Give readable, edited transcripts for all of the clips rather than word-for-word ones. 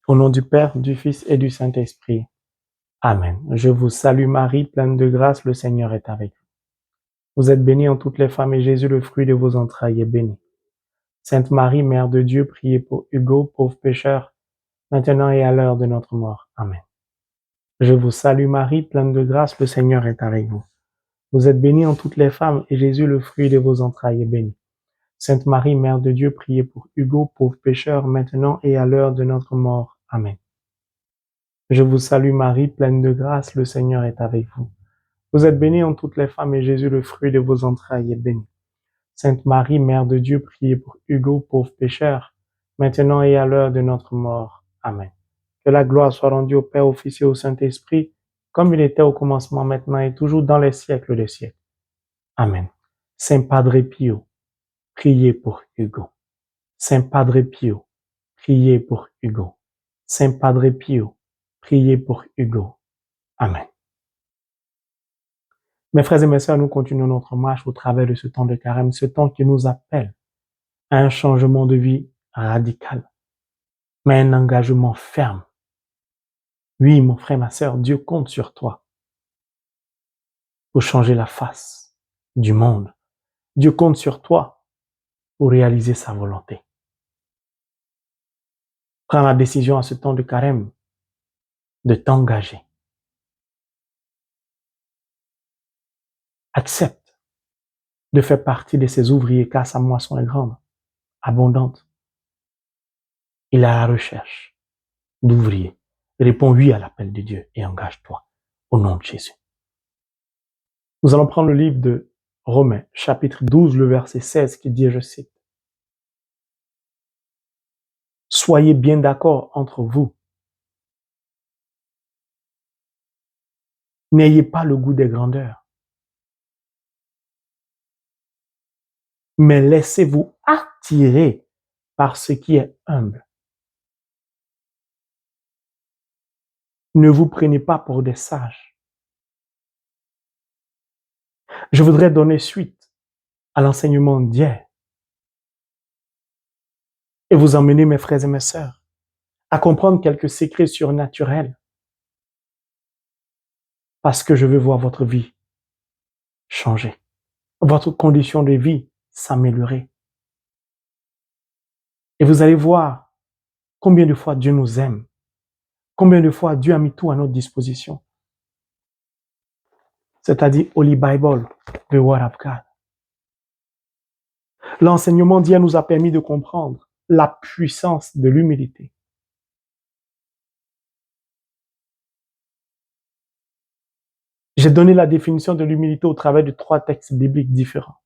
Au nom du Père, du Fils et du Saint-Esprit. Amen. Je vous salue Marie, pleine de grâce, le Seigneur est avec vous. Vous êtes bénie en toutes les femmes et Jésus, le fruit de vos entrailles, est béni. Sainte Marie, Mère de Dieu, priez pour Hugo, pauvre pécheur, maintenant et à l'heure de notre mort. Amen. Je vous salue Marie, pleine de grâce, le Seigneur est avec vous. Vous êtes bénie en toutes les femmes et Jésus, le fruit de vos entrailles, est béni. Sainte Marie, Mère de Dieu, priez pour Hugo, pauvre pécheur, maintenant et à l'heure de notre mort. Amen. Je vous salue Marie, pleine de grâce, le Seigneur est avec vous. Vous êtes bénie en toutes les femmes et Jésus, le fruit de vos entrailles, est béni. Sainte Marie, Mère de Dieu, priez pour Hugo, pauvre pécheur, maintenant et à l'heure de notre mort. Amen. Que la gloire soit rendue au Père, au Fils et au Saint-Esprit, comme il était au commencement, maintenant et toujours dans les siècles des siècles. Amen. Saint Padre Pio, priez pour Hugo. Saint Padre Pio, priez pour Hugo. Saint Padre Pio, priez pour Hugo. Amen. Mes frères et mes sœurs, nous continuons notre marche au travers de ce temps de carême, ce temps qui nous appelle à un changement de vie radical, mais un engagement ferme. Oui, mon frère, ma sœur, Dieu compte sur toi pour changer la face du monde. Dieu compte sur toi pour réaliser sa volonté. Prends la décision à ce temps de carême de t'engager. Accepte de faire partie de ces ouvriers car sa moisson est grande, abondante. Il est à la recherche d'ouvriers. Réponds oui à l'appel de Dieu et engage-toi au nom de Jésus. Nous allons prendre le livre de Romains, chapitre 12, le verset 16, qui dit, je cite, « Soyez bien d'accord entre vous. N'ayez pas le goût des grandeurs, mais laissez-vous attirer par ce qui est humble. Ne vous prenez pas pour des sages. » Je voudrais donner suite à l'enseignement d'hier et vous emmener, mes frères et mes sœurs, à comprendre quelques secrets surnaturels parce que je veux voir votre vie changer, votre condition de vie s'améliorer. Et vous allez voir combien de fois Dieu nous aime, combien de fois Dieu a mis tout à notre disposition. C'est-à-dire Holy Bible, the Word of God. L'enseignement d'hier nous a permis de comprendre la puissance de l'humilité. J'ai donné la définition de l'humilité au travers de 3 textes bibliques différents.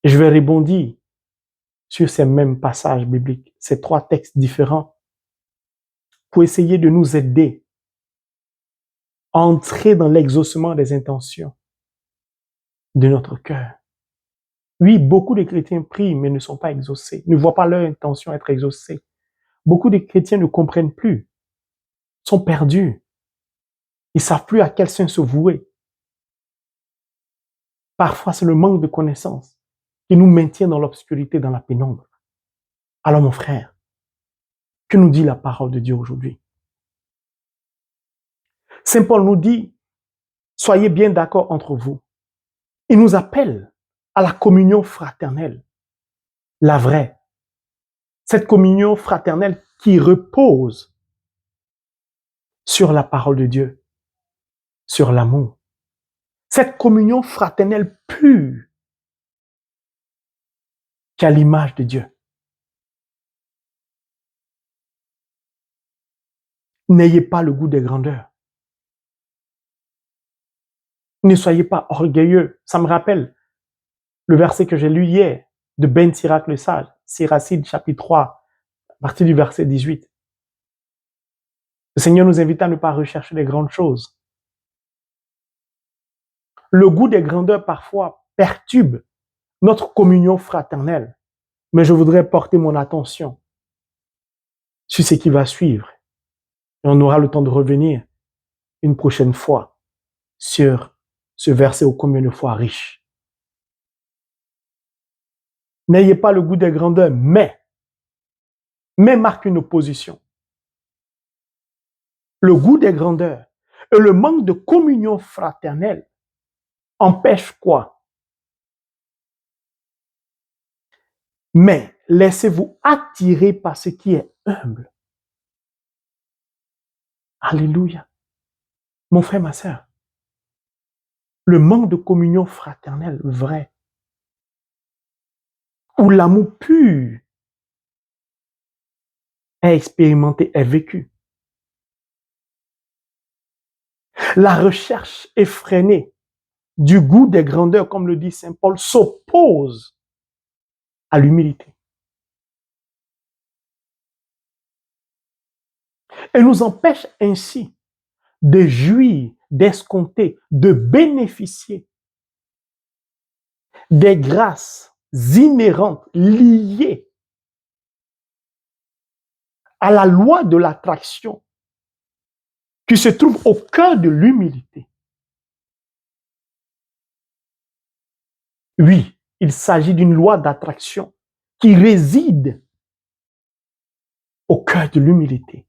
Et je vais rebondir sur ces mêmes passages bibliques, ces 3 textes différents, pour essayer de nous aider à entrer dans l'exaucement des intentions de notre cœur. Oui, beaucoup de chrétiens prient, mais ne sont pas exaucés, ne voient pas leur intention être exaucée. Beaucoup de chrétiens ne comprennent plus, sont perdus. Ils ne savent plus à quel saint se vouer. Parfois, c'est le manque de connaissances qui nous maintient dans l'obscurité, dans la pénombre. Alors, mon frère, que nous dit la parole de Dieu aujourd'hui? Saint Paul nous dit, soyez bien d'accord entre vous. Il nous appelle à la communion fraternelle, la vraie. Cette communion fraternelle qui repose sur la parole de Dieu, sur l'amour. Cette communion fraternelle pure qui a l'image de Dieu. N'ayez pas le goût des grandeurs. Ne soyez pas orgueilleux. Ça me rappelle le verset que j'ai lu hier de Ben Sirac le sage, Siracide chapitre 3, à partir du verset 18. Le Seigneur nous invite à ne pas rechercher les grandes choses. Le goût des grandeurs parfois perturbe notre communion fraternelle. Mais je voudrais porter mon attention sur ce qui va suivre. Et on aura le temps de revenir une prochaine fois sur ce verset ô combien de fois riche. N'ayez pas le goût des grandeurs, mais mais marque une opposition. Le goût des grandeurs et le manque de communion fraternelle empêchent quoi? Mais laissez-vous attirer par ce qui est humble. Alléluia. Mon frère, ma sœur, le manque de communion fraternelle vrai, où l'amour pur est expérimenté, est vécu. La recherche effrénée du goût des grandeurs, comme le dit Saint Paul, s'oppose à l'humilité. Et nous empêche ainsi de jouir, d'escompter, de bénéficier des grâces inhérentes liées à la loi de l'attraction qui se trouve au cœur de l'humilité. Oui, il s'agit d'une loi d'attraction qui réside au cœur de l'humilité.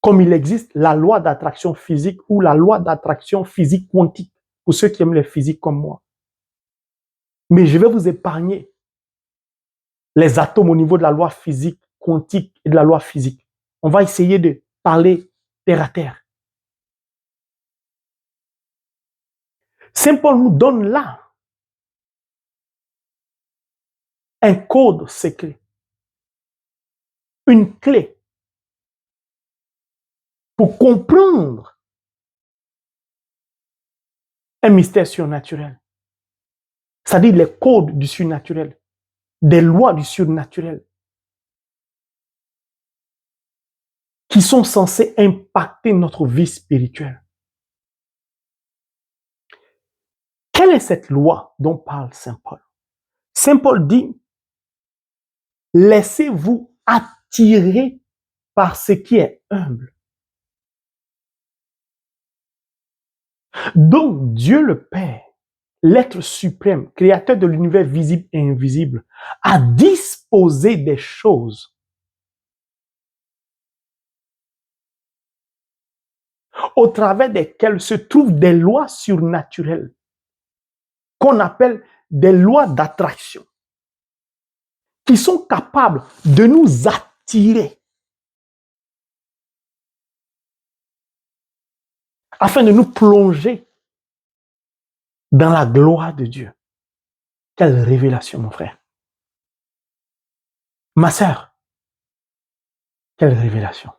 Comme il existe la loi d'attraction physique ou la loi d'attraction physique quantique, pour ceux qui aiment les physiques comme moi. Mais je vais vous épargner les atomes au niveau de la loi physique quantique et de la loi physique. On va essayer de parler terre à terre. Saint Paul nous donne là un code secret, une clé pour comprendre un mystère surnaturel. C'est-à-dire les codes du surnaturel, des lois du surnaturel qui sont censées impacter notre vie spirituelle. Quelle est cette loi dont parle Saint Paul? Saint Paul dit, laissez-vous attirer par ce qui est humble. Donc Dieu le Père, l'être suprême, créateur de l'univers visible et invisible, a disposé des choses au travers desquelles se trouvent des lois surnaturelles qu'on appelle des lois d'attraction, qui sont capables de nous attirer afin de nous plonger dans la gloire de Dieu. Quelle révélation, mon frère. Ma sœur, quelle révélation.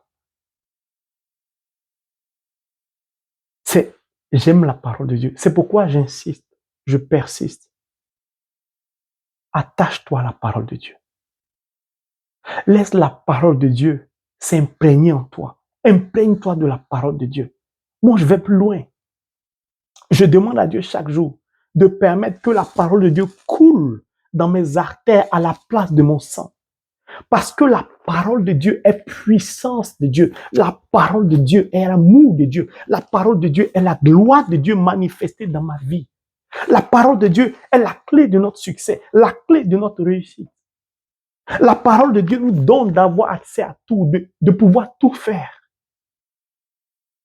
J'aime la parole de Dieu. C'est pourquoi j'insiste, je persiste. Attache-toi à la parole de Dieu. Laisse la parole de Dieu s'imprégner en toi. Imprègne-toi de la parole de Dieu. Moi, je vais plus loin. Je demande à Dieu chaque jour de permettre que la parole de Dieu coule dans mes artères à la place de mon sang. Parce que la parole de Dieu est puissance de Dieu. La parole de Dieu est l'amour de Dieu. La parole de Dieu est la gloire de Dieu manifestée dans ma vie. La parole de Dieu est la clé de notre succès, la clé de notre réussite. La parole de Dieu nous donne d'avoir accès à tout, de pouvoir tout faire.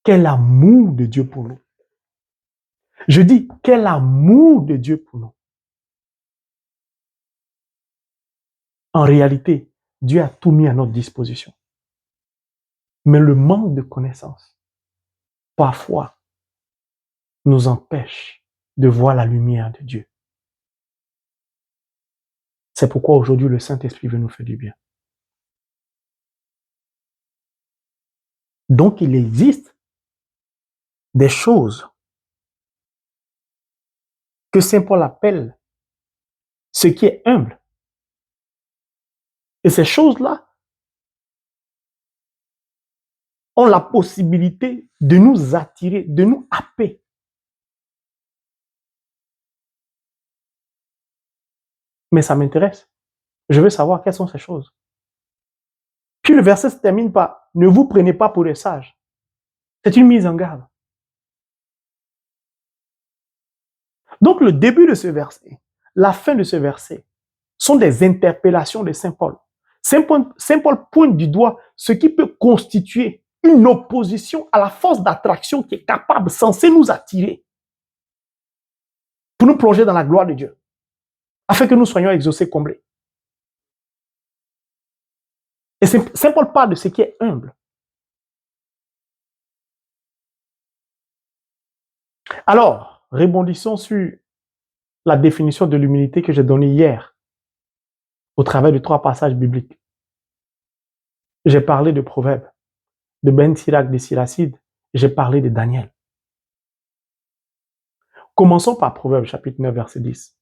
Quel amour de Dieu pour nous. Je dis, quel amour de Dieu pour nous. En réalité, Dieu a tout mis à notre disposition. Mais le manque de connaissance, parfois, nous empêche de voir la lumière de Dieu. C'est pourquoi aujourd'hui le Saint-Esprit veut nous faire du bien. Donc il existe des choses que Saint Paul appelle ce qui est humble. Et ces choses-là ont la possibilité de nous attirer, de nous happer. Mais ça m'intéresse. Je veux savoir quelles sont ces choses. Puis le verset se termine par « Ne vous prenez pas pour des sages ». C'est une mise en garde. Donc le début de ce verset, la fin de ce verset, sont des interpellations de Saint Paul. Saint Paul pointe du doigt ce qui peut constituer une opposition à la force d'attraction qui est capable, censée nous attirer pour nous plonger dans la gloire de Dieu, afin que nous soyons exaucés, comblés. Et Saint Paul parle de ce qui est humble. Alors, rebondissons sur la définition de l'humilité que j'ai donnée hier au travers de 3 passages bibliques. J'ai parlé de Proverbes, de Ben Sirac, de Siracide, j'ai parlé de Daniel. Commençons par Proverbes chapitre 9, verset 10,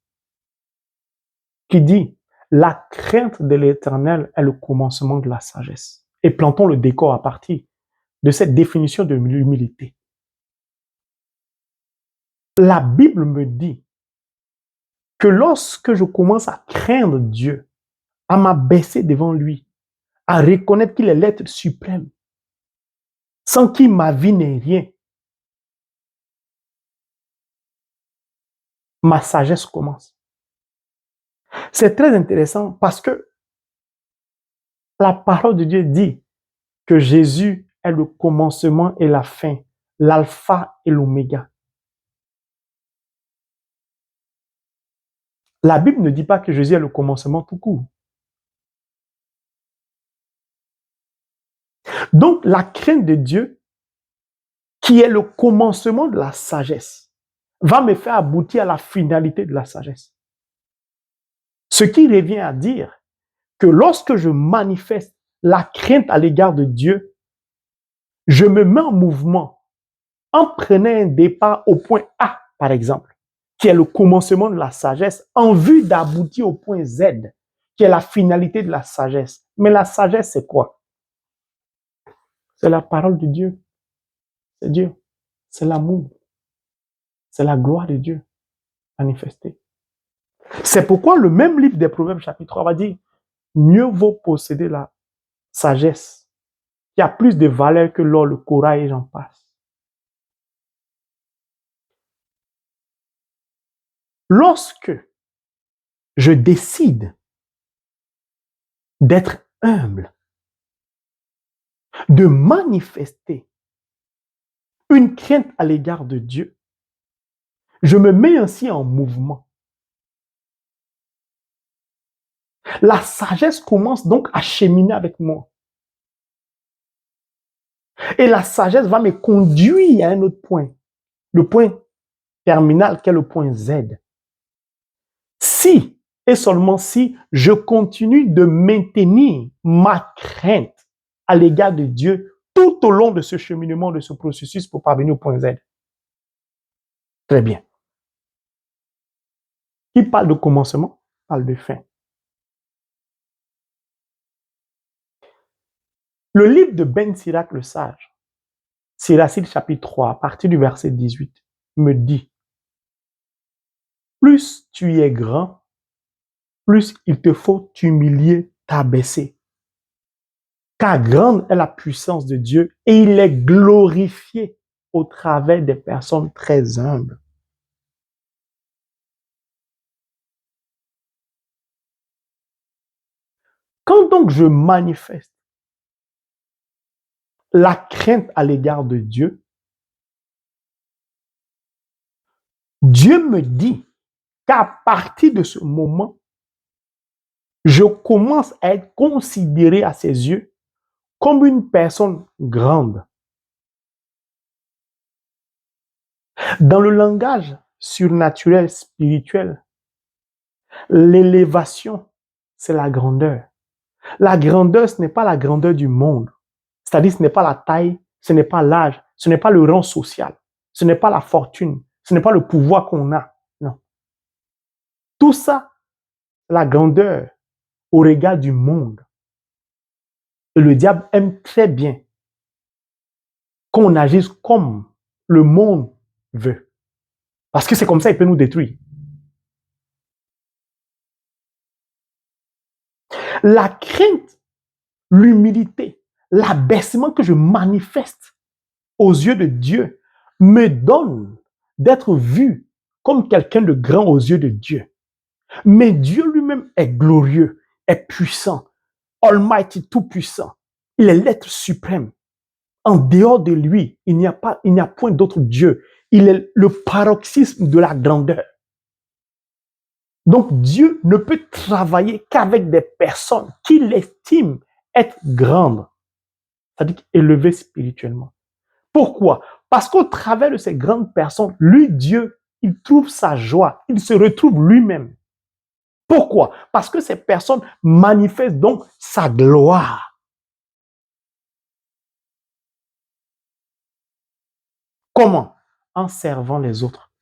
qui dit « La crainte de l'Éternel est le commencement de la sagesse. » Et plantons le décor à partir de cette définition de l'humilité. La Bible me dit que lorsque je commence à craindre Dieu, à m'abaisser devant lui, à reconnaître qu'il est l'être suprême, sans qui ma vie n'est rien, ma sagesse commence. C'est très intéressant parce que la parole de Dieu dit que Jésus est le commencement et la fin, l'alpha et l'oméga. La Bible ne dit pas que Jésus est le commencement tout court. Donc, la crainte de Dieu, qui est le commencement de la sagesse, va me faire aboutir à la finalité de la sagesse. Ce qui revient à dire que lorsque je manifeste la crainte à l'égard de Dieu, je me mets en mouvement en prenant un départ au point A, par exemple, qui est le commencement de la sagesse, en vue d'aboutir au point Z, qui est la finalité de la sagesse. Mais la sagesse, c'est quoi? C'est la parole de Dieu. C'est Dieu. C'est l'amour. C'est la gloire de Dieu manifestée. C'est pourquoi le même livre des Proverbes, chapitre 3, va dire « Mieux vaut posséder la sagesse, qui a plus de valeur que l'or, le corail et j'en passe. » Lorsque je décide d'être humble, de manifester une crainte à l'égard de Dieu, je me mets ainsi en mouvement. La sagesse commence donc à cheminer avec moi. Et la sagesse va me conduire à un autre point, le point terminal qui est le point Z. Si, et seulement si, je continue de maintenir ma crainte à l'égard de Dieu tout au long de ce cheminement, de ce processus pour parvenir au point Z. Très bien. Qui parle de commencement, parle de fin. Le livre de Ben Sirac le sage, Siracide chapitre 3, à partir du verset 18, me dit « Plus tu es grand, plus il te faut t'humilier, t'abaisser. Car grande est la puissance de Dieu et il est glorifié au travers des personnes très humbles. » Quand donc je manifeste la crainte à l'égard de Dieu, Dieu me dit qu'à partir de ce moment, je commence à être considéré à ses yeux comme une personne grande. Dans le langage surnaturel, spirituel, l'élévation, c'est la grandeur. La grandeur, ce n'est pas la grandeur du monde. C'est-à-dire, ce n'est pas la taille, ce n'est pas l'âge, ce n'est pas le rang social, ce n'est pas la fortune, ce n'est pas le pouvoir qu'on a. Non. Tout ça, la grandeur au regard du monde. Et le diable aime très bien qu'on agisse comme le monde veut. Parce que c'est comme ça qu'il peut nous détruire. La crainte, l'humilité, l'abaissement que je manifeste aux yeux de Dieu me donne d'être vu comme quelqu'un de grand aux yeux de Dieu. Mais Dieu lui-même est glorieux, est puissant. Almighty, tout-puissant. Il est l'être suprême. En dehors de lui, il n'y a point d'autre Dieu. Il est le paroxysme de la grandeur. Donc Dieu ne peut travailler qu'avec des personnes qu'il estime être grandes, c'est-à-dire élevées spirituellement. Pourquoi? Parce qu'au travers de ces grandes personnes, lui, Dieu, il trouve sa joie, il se retrouve lui-même. Pourquoi? Parce que ces personnes manifestent donc sa gloire. Comment? En servant les autres.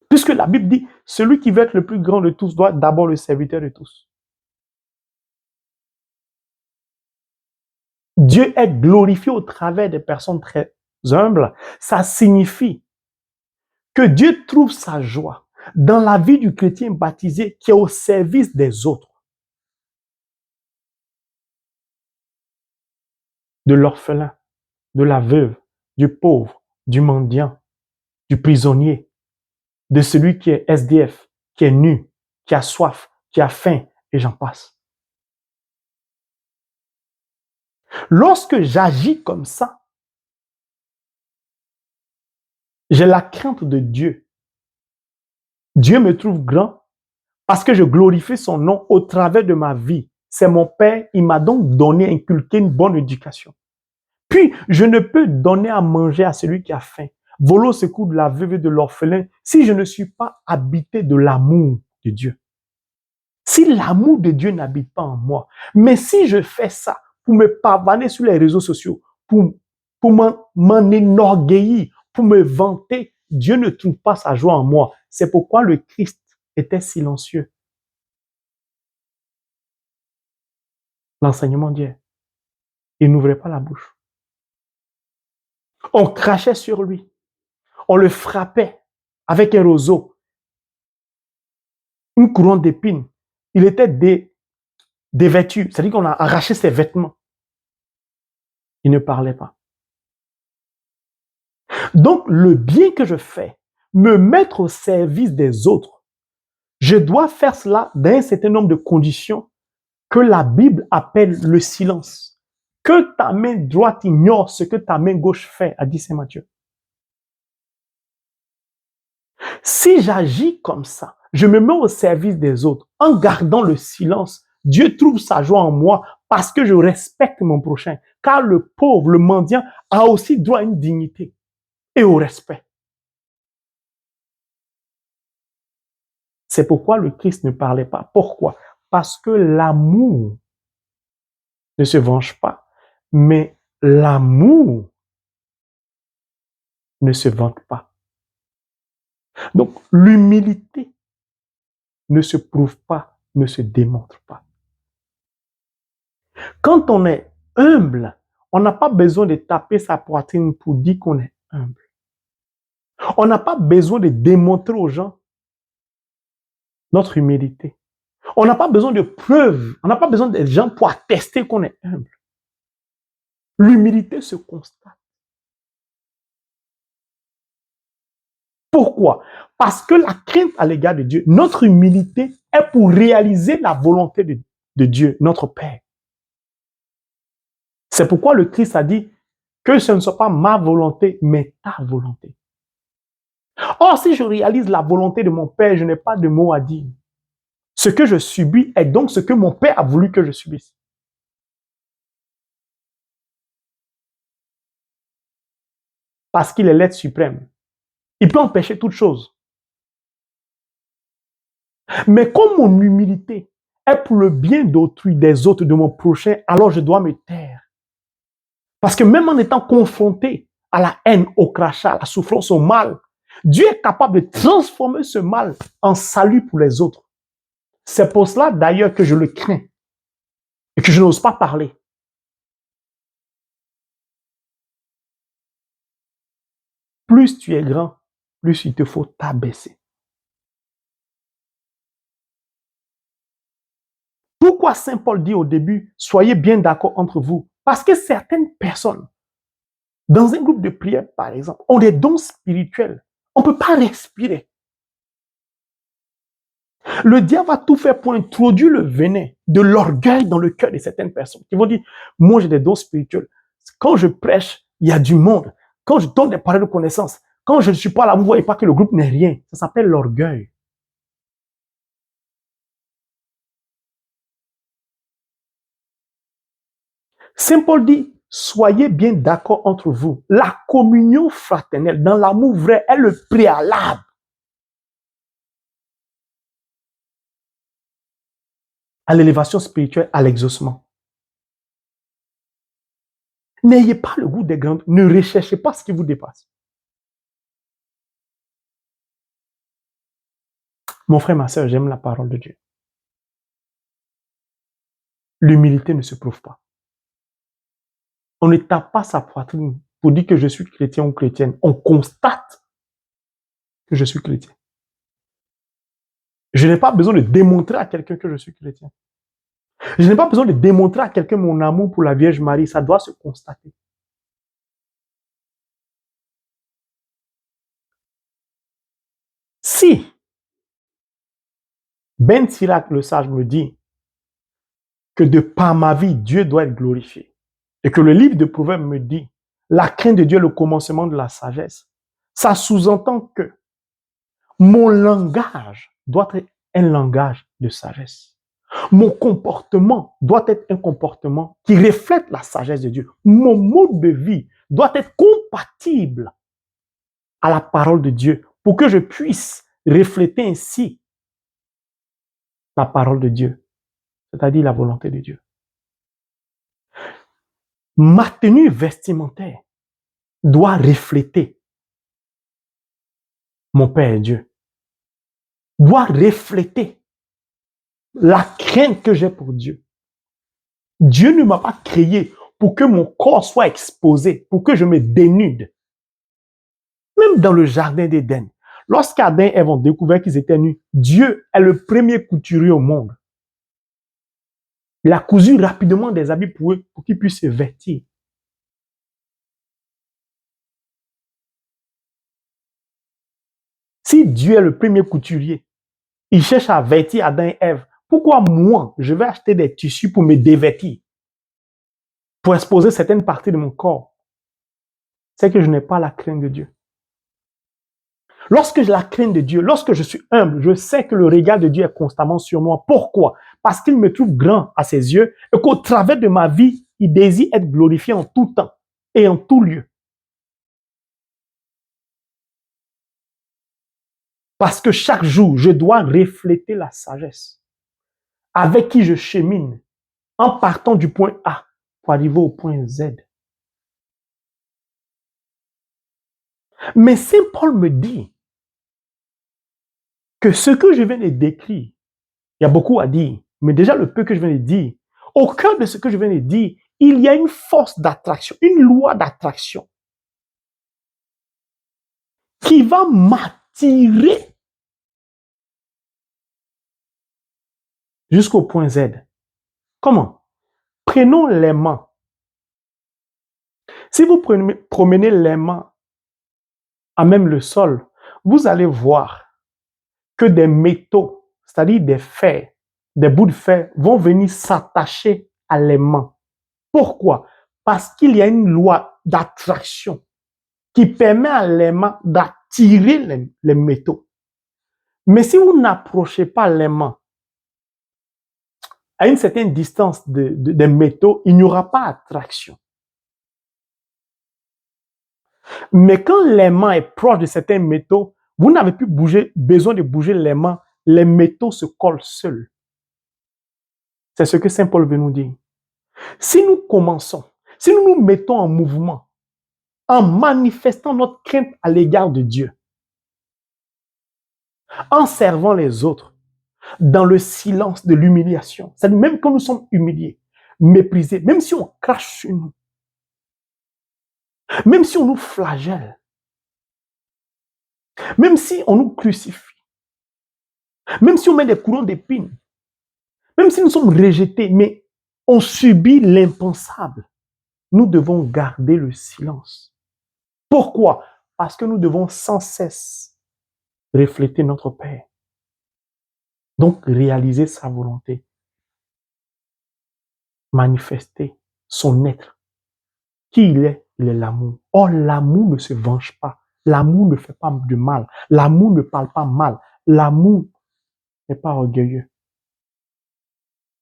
Puisque la Bible dit, celui qui veut être le plus grand de tous doit être d'abord le serviteur de tous. Dieu est glorifié au travers des personnes très humbles. Ça signifie que Dieu trouve sa joie dans la vie du chrétien baptisé qui est au service des autres. De l'orphelin, de la veuve, du pauvre, du mendiant, du prisonnier, de celui qui est SDF, qui est nu, qui a soif, qui a faim, et j'en passe. Lorsque j'agis comme ça, j'ai la crainte de Dieu. Dieu me trouve grand parce que je glorifie son nom au travers de ma vie. C'est mon Père, il m'a donc donné, inculqué une bonne éducation. Puis, je ne peux donner à manger à celui qui a faim, voler au secours de la veuve et de l'orphelin, si je ne suis pas habité de l'amour de Dieu. Si l'amour de Dieu n'habite pas en moi, mais si je fais ça pour me pavaner sur les réseaux sociaux, pour m'en enorgueillir, pour me vanter, Dieu ne trouve pas sa joie en moi. C'est pourquoi le Christ était silencieux. L'enseignement d'hier, il n'ouvrait pas la bouche. On crachait sur lui. On le frappait avec un roseau, une couronne d'épines. Il était dévêtu, c'est-à-dire qu'on a arraché ses vêtements. Il ne parlait pas. Donc, le bien que je fais, me mettre au service des autres, je dois faire cela dans un certain nombre de conditions que la Bible appelle le silence. Que ta main droite ignore ce que ta main gauche fait, a dit Saint Matthieu. Si j'agis comme ça, je me mets au service des autres en gardant le silence, Dieu trouve sa joie en moi parce que je respecte mon prochain. Car le pauvre, le mendiant, a aussi droit à une dignité et au respect. C'est pourquoi le Christ ne parlait pas. Pourquoi? Parce que l'amour ne se venge pas, mais l'amour ne se vante pas. Donc, l'humilité ne se prouve pas, ne se démontre pas. Quand on est humble, on n'a pas besoin de taper sa poitrine pour dire qu'on est humble. On n'a pas besoin de démontrer aux gens notre humilité. On n'a pas besoin de preuves, on n'a pas besoin des gens pour attester qu'on est humble. L'humilité se constate. Pourquoi? Parce que la crainte à l'égard de Dieu, notre humilité est pour réaliser la volonté de Dieu, notre Père. C'est pourquoi le Christ a dit que ce ne soit pas ma volonté, mais ta volonté. Or, si je réalise la volonté de mon Père, je n'ai pas de mots à dire. Ce que je subis est donc ce que mon Père a voulu que je subisse. Parce qu'il est l'être suprême. Il peut empêcher toute chose. Mais comme mon humilité est pour le bien d'autrui, des autres, de mon prochain, alors je dois me taire. Parce que même en étant confronté à la haine, au crachat, à la souffrance, au mal, Dieu est capable de transformer ce mal en salut pour les autres. C'est pour cela d'ailleurs que je le crains et que je n'ose pas parler. Plus tu es grand, plus il te faut t'abaisser. Pourquoi Saint Paul dit au début, soyez bien d'accord entre vous? Parce que certaines personnes, dans un groupe de prière par exemple, ont des dons spirituels. On ne peut pas respirer. Le diable va tout faire pour introduire le venin de l'orgueil dans le cœur de certaines personnes qui vont dire, moi j'ai des dons spirituels. Quand je prêche, il y a du monde. Quand je donne des paroles de connaissance, quand je ne suis pas là, vous ne voyez pas que le groupe n'est rien. Ça s'appelle l'orgueil. Saint Paul dit, soyez bien d'accord entre vous. La communion fraternelle dans l'amour vrai est le préalable à l'élévation spirituelle, à l'exaucement. N'ayez pas le goût des grandes, ne recherchez pas ce qui vous dépasse. Mon frère, ma soeur, j'aime la parole de Dieu. L'humilité ne se prouve pas. On ne tape pas sa poitrine pour dire que je suis chrétien ou chrétienne. On constate que je suis chrétien. Je n'ai pas besoin de démontrer à quelqu'un que je suis chrétien. Je n'ai pas besoin de démontrer à quelqu'un mon amour pour la Vierge Marie. Ça doit se constater. Si Ben Sirac le sage me dit que de par ma vie, Dieu doit être glorifié, et que le livre de Proverbes me dit la crainte de Dieu est le commencement de la sagesse, ça sous-entend que mon langage doit être un langage de sagesse. Mon comportement doit être un comportement qui reflète la sagesse de Dieu. Mon mode de vie doit être compatible à la parole de Dieu pour que je puisse refléter ainsi la parole de Dieu, c'est-à-dire la volonté de Dieu. Ma tenue vestimentaire doit refléter mon Père Dieu, doit refléter la crainte que j'ai pour Dieu. Dieu ne m'a pas créé pour que mon corps soit exposé, pour que je me dénude. Même dans le jardin d'Éden, lorsqu'Adam et Ève ont découvert qu'ils étaient nus, Dieu est le premier couturier au monde. Il a cousu rapidement des habits pour eux, pour qu'ils puissent se vêtir. Si Dieu est le premier couturier, il cherche à vêtir Adam et Ève. Pourquoi moi, je vais acheter des tissus pour me dévêtir, pour exposer certaines parties de mon corps? C'est que je n'ai pas la crainte de Dieu. Lorsque j'ai la crainte de Dieu, lorsque je suis humble, je sais que le regard de Dieu est constamment sur moi. Pourquoi? Parce qu'il me trouve grand à ses yeux et qu'au travers de ma vie, il désire être glorifié en tout temps et en tout lieu. Parce que chaque jour, je dois refléter la sagesse avec qui je chemine en partant du point A pour arriver au point Z. Mais Saint Paul me dit que ce que je viens de décrire, il y a beaucoup à dire, mais déjà le peu que je viens de dire, au cœur de ce que je viens de dire, il y a une force d'attraction, une loi d'attraction qui va m'attirer jusqu'au point Z. Comment? Prenons l'aimant. Si vous promenez l'aimant à même le sol, vous allez voir que des métaux, c'est-à-dire des fers, des bouts de fer, vont venir s'attacher à l'aimant. Pourquoi? Parce qu'il y a une loi d'attraction qui permet à l'aimant d'attirer les métaux. Mais si vous n'approchez pas l'aimant à une certaine distance des métaux, il n'y aura pas d'attraction. Mais quand l'aimant est proche de certains métaux, vous n'avez plus besoin de bouger l'aimant, les métaux se collent seuls. C'est ce que Saint Paul veut nous dire. Si nous commençons, si nous nous mettons en mouvement, en manifestant notre crainte à l'égard de Dieu, en servant les autres, dans le silence de l'humiliation, c'est-à-dire même quand nous sommes humiliés, méprisés, même si on crache sur nous, même si on nous flagelle, même si on nous crucifie, même si on met des courants d'épines, même si nous sommes rejetés, mais on subit l'impensable, nous devons garder le silence. Pourquoi? Parce que nous devons sans cesse refléter notre Père. Donc, réaliser sa volonté, manifester son être. Qui il est l'amour. Or, l'amour ne se venge pas. L'amour ne fait pas de mal. L'amour ne parle pas mal. L'amour n'est pas orgueilleux.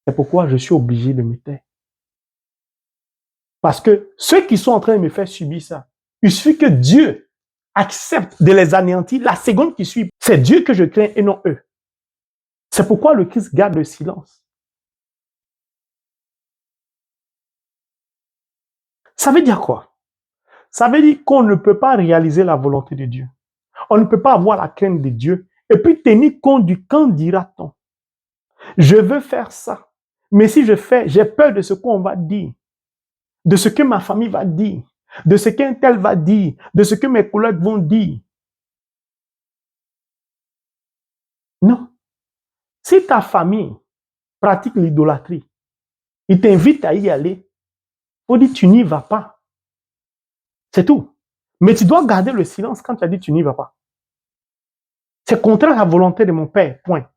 C'est pourquoi je suis obligé de me taire. Parce que ceux qui sont en train de me faire subir ça, il suffit que Dieu accepte de les anéantir. La seconde qui suit, c'est Dieu que je crains et non eux. C'est pourquoi le Christ garde le silence. Ça veut dire quoi? Ça veut dire qu'on ne peut pas réaliser la volonté de Dieu. On ne peut pas avoir la crainte de Dieu et puis tenir compte du quand dira-t-on. Je veux faire ça. Mais si je fais, j'ai peur de ce qu'on va dire, de ce que ma famille va dire, de ce qu'un tel va dire, de ce que mes collègues vont dire. Non. Si ta famille pratique l'idolâtrie, il t'invite à y aller, il faut dire tu n'y vas pas. C'est tout. Mais tu dois garder le silence quand tu as dit tu n'y vas pas. C'est contraire à la volonté de mon Père, point.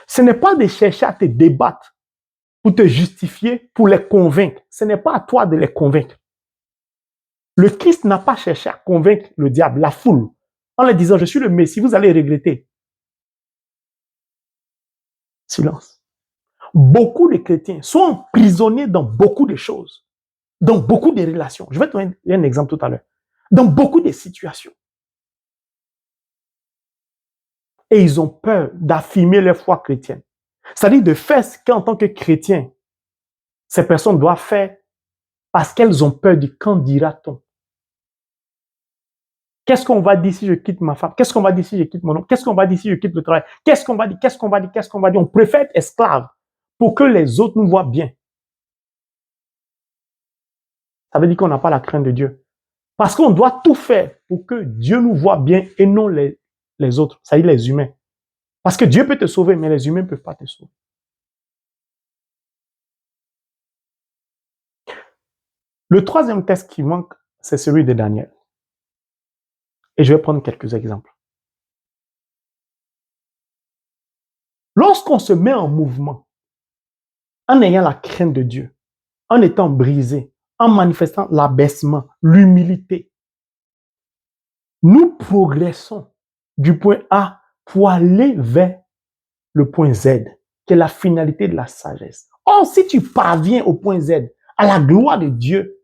Ce n'est pas de chercher à te débattre pour te justifier, pour les convaincre. Ce n'est pas à toi de les convaincre. Le Christ n'a pas cherché à convaincre le diable, la foule, en leur disant, je suis le Messie, vous allez regretter. Silence. Beaucoup de chrétiens sont emprisonnés dans beaucoup de choses, dans beaucoup de relations. Je vais te donner un exemple tout à l'heure. Dans beaucoup de situations. Et ils ont peur d'affirmer leur foi chrétienne. C'est-à-dire de faire ce qu'en tant que chrétien, ces personnes doivent faire parce qu'elles ont peur du quand dira-t-on. Qu'est-ce qu'on va dire si je quitte ma femme? Qu'est-ce qu'on va dire si je quitte mon homme? Qu'est-ce qu'on va dire si je quitte le travail? Qu'est-ce qu'on va dire? Qu'est-ce qu'on va dire? Qu'est-ce qu'on va dire? On préfère être esclave pour que les autres nous voient bien. Ça veut dire qu'on n'a pas la crainte de Dieu. Parce qu'on doit tout faire pour que Dieu nous voit bien et non les autres, c'est-à-dire les humains. Parce que Dieu peut te sauver, mais les humains ne peuvent pas te sauver. Le troisième texte qui manque, c'est celui de Daniel. Et je vais prendre quelques exemples. Lorsqu'on se met en mouvement, en ayant la crainte de Dieu, en étant brisé, en manifestant l'abaissement, l'humilité, nous progressons du point A pour aller vers le point Z, qui est la finalité de la sagesse. Or, si tu parviens au point Z, à la gloire de Dieu,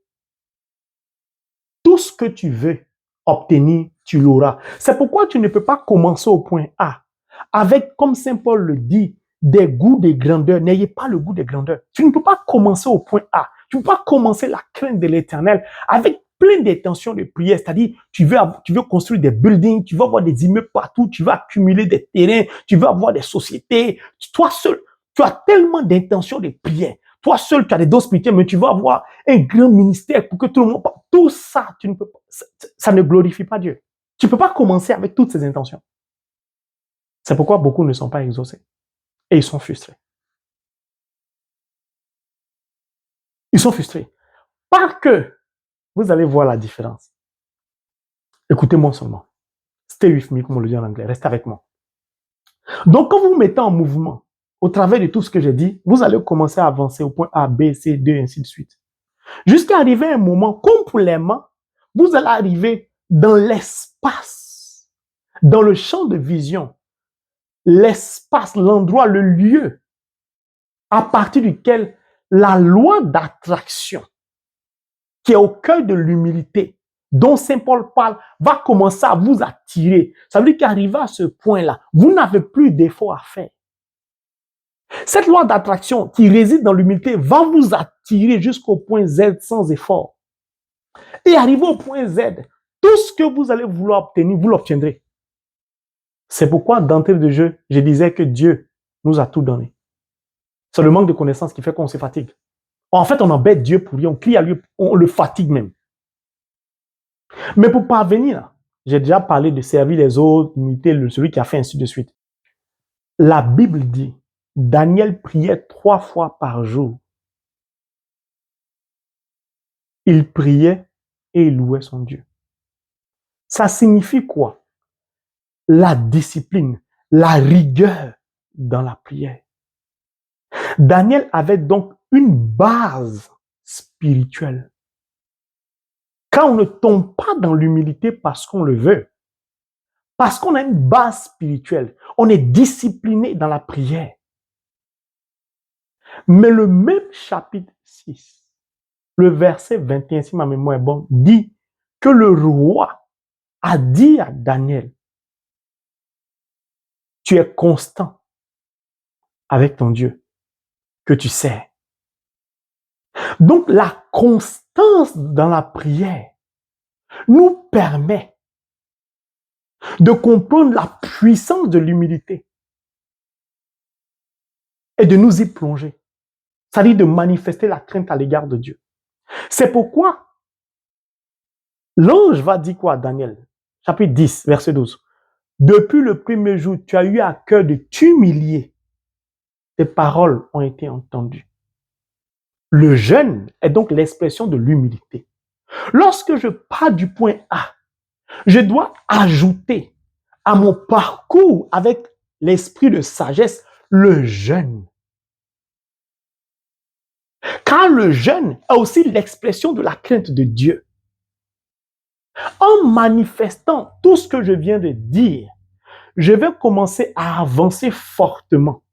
tout ce que tu veux obtenir, tu l'auras. C'est pourquoi tu ne peux pas commencer au point A avec, comme Saint Paul le dit, des goûts de grandeur. N'ayez pas le goût de grandeur. Tu ne peux pas commencer au point A. Tu ne peux pas commencer la crainte de l'Éternel avec plein d'intentions de prière. C'est-à-dire, tu veux construire des buildings, tu veux avoir des immeubles partout, tu veux accumuler des terrains, tu veux avoir des sociétés. Toi seul, tu as tellement d'intentions de prière. Toi seul, tu as des dons spirituels, mais tu veux avoir un grand ministère pour que tout le monde... Tout ça, tu ne peux pas, ça ne glorifie pas Dieu. Tu ne peux pas commencer avec toutes ces intentions. C'est pourquoi beaucoup ne sont pas exaucés. Et ils sont frustrés. Ils sont frustrés. Parce que vous allez voir la différence. Écoutez-moi seulement. Stay with me, comme on le dit en anglais. Restez avec moi. Donc, quand vous vous mettez en mouvement, au travers de tout ce que j'ai dit, vous allez commencer à avancer au point A, B, C, D, et ainsi de suite. Jusqu'à arriver à un moment, comme pour l'aimant, vous allez arriver dans l'espace, dans le champ de vision, l'espace, l'endroit, le lieu, à partir duquel la loi d'attraction, qui est au cœur de l'humilité, dont Saint Paul parle, va commencer à vous attirer. Ça veut dire qu'arrivé à ce point-là, vous n'avez plus d'efforts à faire. Cette loi d'attraction qui réside dans l'humilité va vous attirer jusqu'au point Z sans effort. Et arrivé au point Z, tout ce que vous allez vouloir obtenir, vous l'obtiendrez. C'est pourquoi, d'entrée de jeu, je disais que Dieu nous a tout donné. C'est le manque de connaissance qui fait qu'on se fatigue. En fait, on embête Dieu pour rien, on crie à lui, on le fatigue même. Mais pour parvenir, j'ai déjà parlé de servir les autres, imiter celui qui a fait ainsi de suite. La Bible dit, Daniel priait 3 fois par jour. Il priait et il louait son Dieu. Ça signifie quoi? La discipline, la rigueur dans la prière. Daniel avait donc une base spirituelle. Quand on ne tombe pas dans l'humilité parce qu'on le veut, parce qu'on a une base spirituelle, on est discipliné dans la prière. Mais le même chapitre 6, le verset 21, si ma mémoire est bonne, dit que le roi a dit à Daniel, tu es constant avec ton Dieu que tu sers. Donc la constance dans la prière nous permet de comprendre la puissance de l'humilité et de nous y plonger. C'est-à-dire de manifester la crainte à l'égard de Dieu. C'est pourquoi l'ange va dire quoi à Daniel? Chapitre 10, verset 12. Depuis le premier jour, tu as eu à cœur de t'humilier. Tes paroles ont été entendues. Le jeûne est donc l'expression de l'humilité. Lorsque je pars du point A, je dois ajouter à mon parcours avec l'esprit de sagesse le jeûne. Car le jeûne est aussi l'expression de la crainte de Dieu. En manifestant tout ce que je viens de dire, je vais commencer à avancer fortement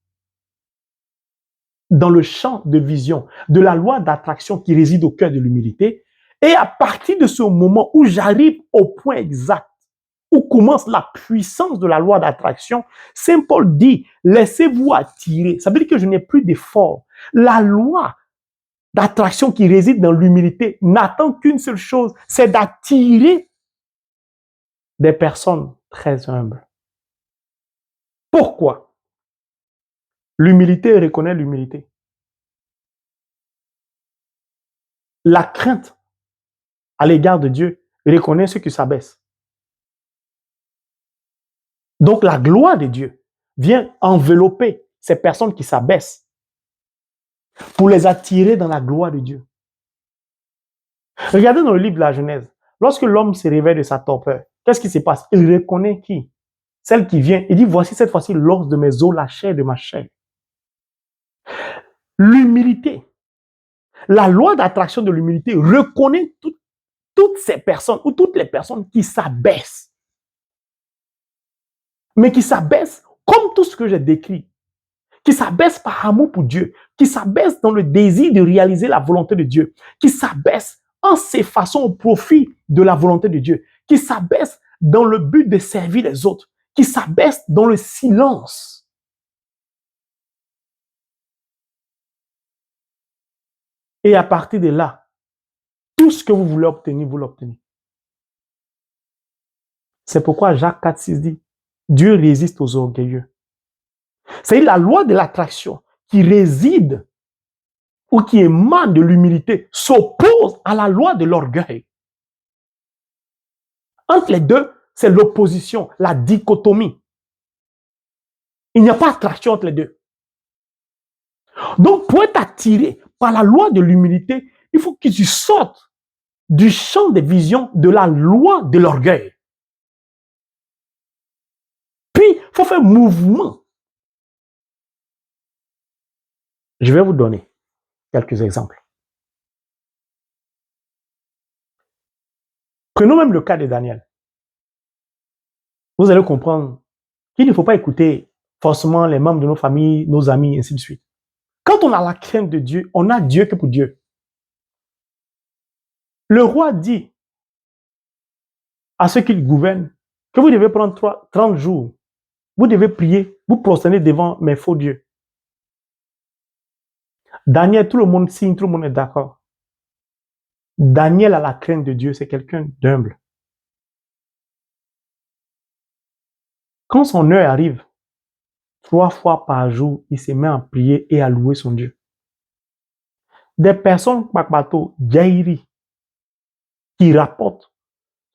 dans le champ de vision de la loi d'attraction qui réside au cœur de l'humilité. Et à partir de ce moment où j'arrive au point exact, où commence la puissance de la loi d'attraction, Saint Paul dit, laissez-vous attirer. Ça veut dire que je n'ai plus d'effort. La loi d'attraction qui réside dans l'humilité n'attend qu'une seule chose, c'est d'attirer des personnes très humbles. Pourquoi? L'humilité reconnaît l'humilité. La crainte à l'égard de Dieu reconnaît ceux qui s'abaissent. Donc la gloire de Dieu vient envelopper ces personnes qui s'abaissent pour les attirer dans la gloire de Dieu. Regardez dans le livre de la Genèse, lorsque l'homme se réveille de sa torpeur, qu'est-ce qui se passe? Il reconnaît qui? Celle qui vient. Il dit, voici cette fois-ci l'os de mes os, la chair de ma chair. L'humilité, la loi d'attraction de l'humilité reconnaît toutes ces personnes ou toutes les personnes qui s'abaissent. Mais qui s'abaissent comme tout ce que j'ai décrit. Qui s'abaissent par amour pour Dieu. Qui s'abaissent dans le désir de réaliser la volonté de Dieu. Qui s'abaissent en s'effaçant au profit de la volonté de Dieu. Qui s'abaissent dans le but de servir les autres. Qui s'abaissent dans le silence. Et à partir de là, tout ce que vous voulez obtenir, vous l'obtenez. C'est pourquoi Jacques 4,6 dit, Dieu résiste aux orgueilleux. C'est la loi de l'attraction qui réside ou qui émane de l'humilité s'oppose à la loi de l'orgueil. Entre les deux, c'est l'opposition, la dichotomie. Il n'y a pas d'attraction entre les deux. Donc, pour être attiré par la loi de l'humilité, il faut que tu sortes du champ des visions de la loi de l'orgueil. Puis, il faut faire mouvement. Je vais vous donner quelques exemples. Prenons même le cas de Daniel. Vous allez comprendre qu'il ne faut pas écouter forcément les membres de nos familles, nos amis, ainsi de suite. Quand on a la crainte de Dieu, on a Dieu que pour Dieu. Le roi dit à ceux qu'il gouverne que vous devez prendre 30 jours. Vous devez prier, vous prosterner devant mes faux dieux. Daniel, tout le monde signe, tout le monde est d'accord. Daniel a la crainte de Dieu, c'est quelqu'un d'humble. Quand son heure arrive, 3 fois par jour, il se met à prier et à louer son Dieu. Des personnes, Bakbato, Jairi, qui rapportent,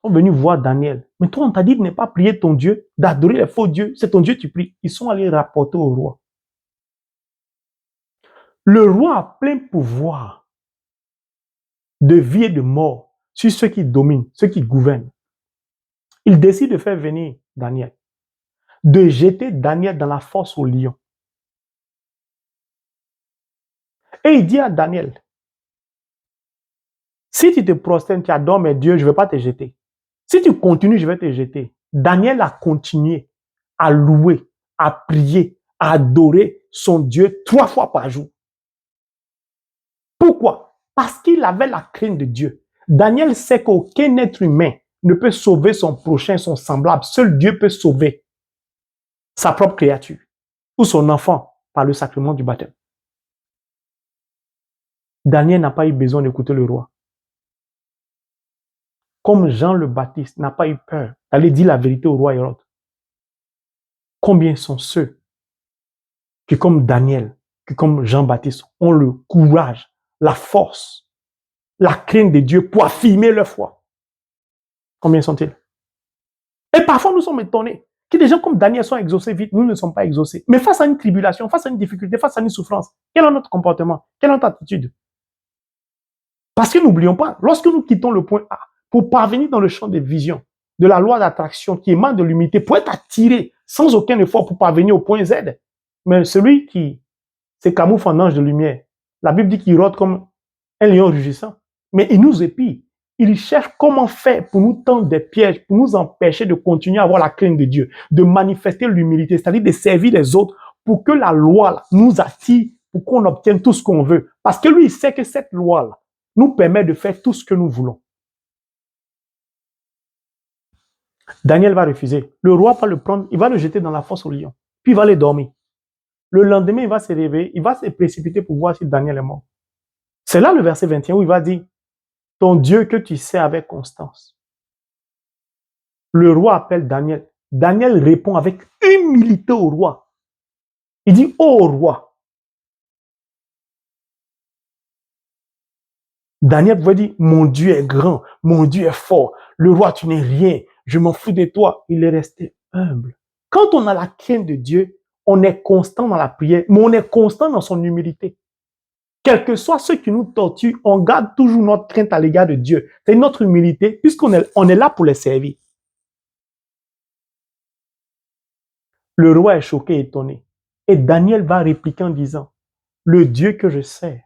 sont venus voir Daniel. Mais toi, on t'a dit de ne pas prier ton Dieu, d'adorer les faux dieux. C'est ton Dieu que tu pries. Ils sont allés rapporter au roi. Le roi a plein pouvoir de vie et de mort sur ceux qui dominent, ceux qui gouvernent. Il décide de faire venir Daniel, de jeter Daniel dans la fosse au lion. Et il dit à Daniel, si tu te prosternes, tu adores mes dieux, je ne vais pas te jeter. Si tu continues, je vais te jeter. Daniel a continué à louer, à prier, à adorer son Dieu 3 fois par jour. Pourquoi? Parce qu'il avait la crainte de Dieu. Daniel sait qu'aucun être humain ne peut sauver son prochain, son semblable. Seul Dieu peut sauver sa propre créature ou son enfant par le sacrement du baptême. Daniel n'a pas eu besoin d'écouter le roi. Comme Jean le Baptiste n'a pas eu peur d'aller dire la vérité au roi Hérode. Combien sont ceux qui, comme Daniel, qui, comme Jean-Baptiste, ont le courage, la force, la crainte de Dieu pour affirmer leur foi? Combien sont-ils? Et parfois, nous sommes étonnés que des gens comme Daniel sont exaucés vite, nous ne sommes pas exaucés. Mais face à une tribulation, face à une difficulté, face à une souffrance, quel est notre comportement? Quelle est notre attitude? Parce que n'oublions pas, lorsque nous quittons le point A pour parvenir dans le champ des visions, de la loi d'attraction qui émane de l'humilité, pour être attiré sans aucun effort pour parvenir au point Z, mais celui qui se camoufle en ange de lumière, la Bible dit qu'il rôde comme un lion rugissant, mais il nous épie. Il cherche comment faire pour nous tendre des pièges, pour nous empêcher de continuer à avoir la crainte de Dieu, de manifester l'humilité, c'est-à-dire de servir les autres pour que la loi nous attire, pour qu'on obtienne tout ce qu'on veut. Parce que lui, il sait que cette loi-là nous permet de faire tout ce que nous voulons. Daniel va refuser. Le roi va le prendre, il va le jeter dans la fosse au lion, puis il va aller dormir. Le lendemain, il va se réveiller, il va se précipiter pour voir si Daniel est mort. C'est là le verset 21 où il va dire, ton Dieu que tu sais avec constance. Le roi appelle Daniel. Daniel répond avec humilité au roi. Il dit, ô roi. Daniel pouvait dire, mon Dieu est grand, mon Dieu est fort. Le roi, tu n'es rien, je m'en fous de toi. Il est resté humble. Quand on a la crainte de Dieu, on est constant dans la prière, mais on est constant dans son humilité. Quel que soit ceux qui nous torturent, on garde toujours notre crainte à l'égard de Dieu. C'est notre humilité, puisqu'on est là pour les servir. Le roi est choqué et étonné. Et Daniel va répliquer en disant, le Dieu que je sers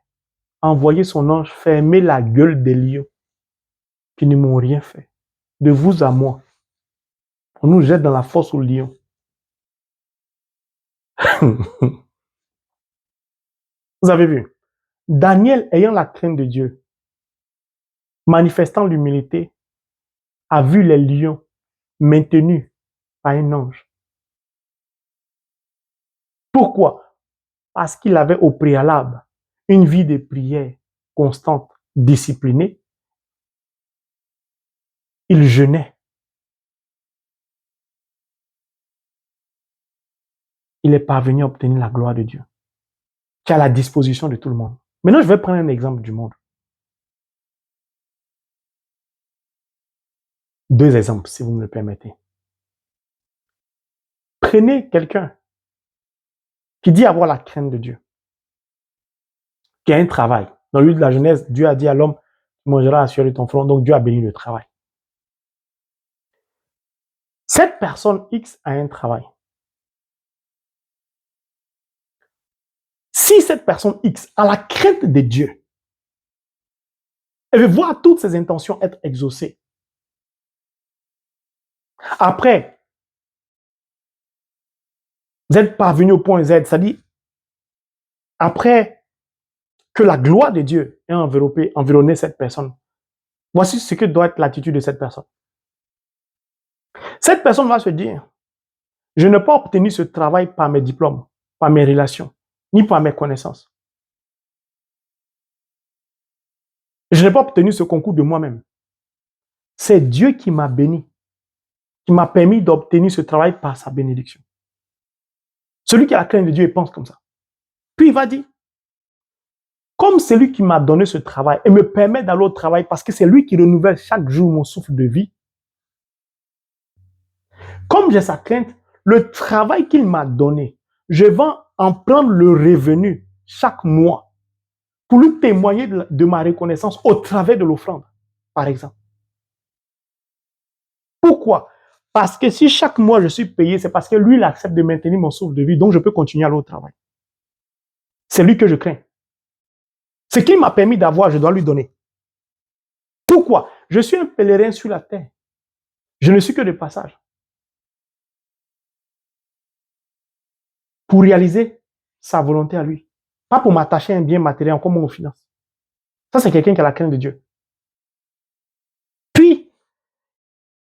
a envoyé son ange fermer la gueule des lions qui ne m'ont rien fait. De vous à moi, on nous jette dans la fosse aux lions. Vous avez vu, Daniel, ayant la crainte de Dieu, manifestant l'humilité, a vu les lions maintenus par un ange. Pourquoi? Parce qu'il avait au préalable une vie de prière constante, disciplinée. Il jeûnait. Il est parvenu à obtenir la gloire de Dieu, qui est à la disposition de tout le monde. Maintenant, je vais prendre un exemple du monde. 2 exemples, si vous me le permettez. Prenez quelqu'un qui dit avoir la crainte de Dieu, qui a un travail. Dans le livre de la Genèse, Dieu a dit à l'homme, tu mangeras à sueur de ton front, donc Dieu a béni le travail. Cette personne X a un travail. Si cette personne X a la crainte de Dieu, elle veut voir toutes ses intentions être exaucées. Après, vous êtes parvenu au point Z, c'est-à-dire, après que la gloire de Dieu ait environné cette personne, voici ce que doit être l'attitude de cette personne. Cette personne va se dire, je n'ai pas obtenu ce travail par mes diplômes, par mes relations, ni par mes connaissances. Je n'ai pas obtenu ce concours de moi-même. C'est Dieu qui m'a béni, qui m'a permis d'obtenir ce travail par sa bénédiction. Celui qui a la crainte de Dieu, il pense comme ça. Puis il va dire, comme c'est lui qui m'a donné ce travail et me permet d'aller au travail parce que c'est lui qui renouvelle chaque jour mon souffle de vie, comme j'ai sa crainte, le travail qu'il m'a donné, je vais en prendre le revenu chaque mois pour lui témoigner de ma reconnaissance au travers de l'offrande, par exemple. Pourquoi? Parce que si chaque mois je suis payé, c'est parce que lui, il accepte de maintenir mon souffle de vie, donc je peux continuer à aller au travail. C'est lui que je crains. Ce qu'il m'a permis d'avoir, je dois lui donner. Pourquoi? Je suis un pèlerin sur la terre. Je ne suis que de passage. Pour réaliser sa volonté à lui. Pas pour m'attacher à un bien matériel comme aux finances. Ça, c'est quelqu'un qui a la crainte de Dieu. Puis,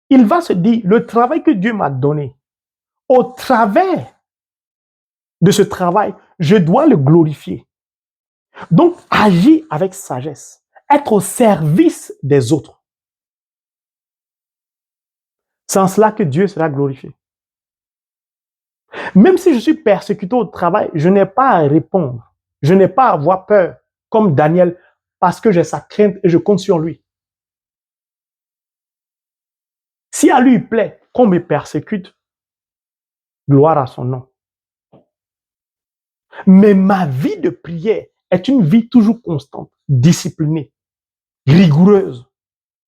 il va se dire, le travail que Dieu m'a donné, au travers de ce travail, je dois le glorifier. Donc, agir avec sagesse, être au service des autres. C'est en cela que Dieu sera glorifié. Même si je suis persécuté au travail, je n'ai pas à répondre. Je n'ai pas à avoir peur, comme Daniel, parce que j'ai sa crainte et je compte sur lui. Si à lui il plaît qu'on me persécute, gloire à son nom. Mais ma vie de prière est une vie toujours constante, disciplinée, rigoureuse.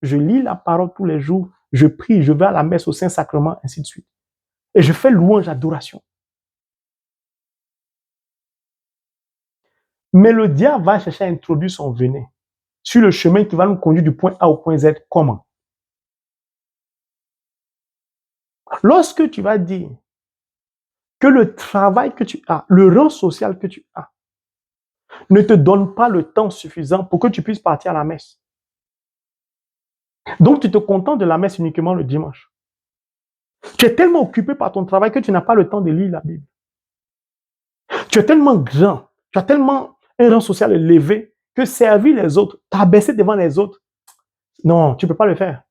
Je lis la parole tous les jours, je prie, je vais à la messe au Saint-Sacrement, ainsi de suite. Et je fais louange, adoration. Mais le diable va chercher à introduire son venin sur le chemin qui va nous conduire du point A au point Z. Comment? Lorsque tu vas dire que le travail que tu as, le rang social que tu as, ne te donne pas le temps suffisant pour que tu puisses partir à la messe. Donc, tu te contentes de la messe uniquement le dimanche. Tu es tellement occupé par ton travail que tu n'as pas le temps de lire la Bible. Tu es tellement grand, tu as tellement un rang social élevé que servir les autres, t'abaisser devant les autres, non, tu ne peux pas le faire.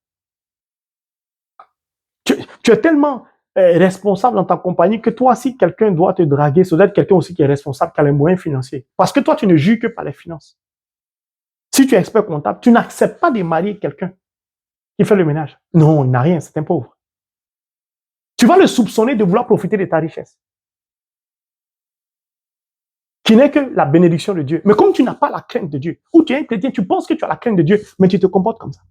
Tu es tellement responsable dans ta compagnie que toi, si quelqu'un doit te draguer, ça doit être quelqu'un aussi qui est responsable, qui a les moyens financiers. Parce que toi, tu ne juges que par les finances. Si tu es expert comptable, tu n'acceptes pas de marier quelqu'un qui fait le ménage. Non, il n'a rien, c'est un pauvre. Tu vas le soupçonner de vouloir profiter de ta richesse, qui n'est que la bénédiction de Dieu. Mais comme tu n'as pas la crainte de Dieu, ou tu es un chrétien, tu penses que tu as la crainte de Dieu, mais tu te comportes comme ça.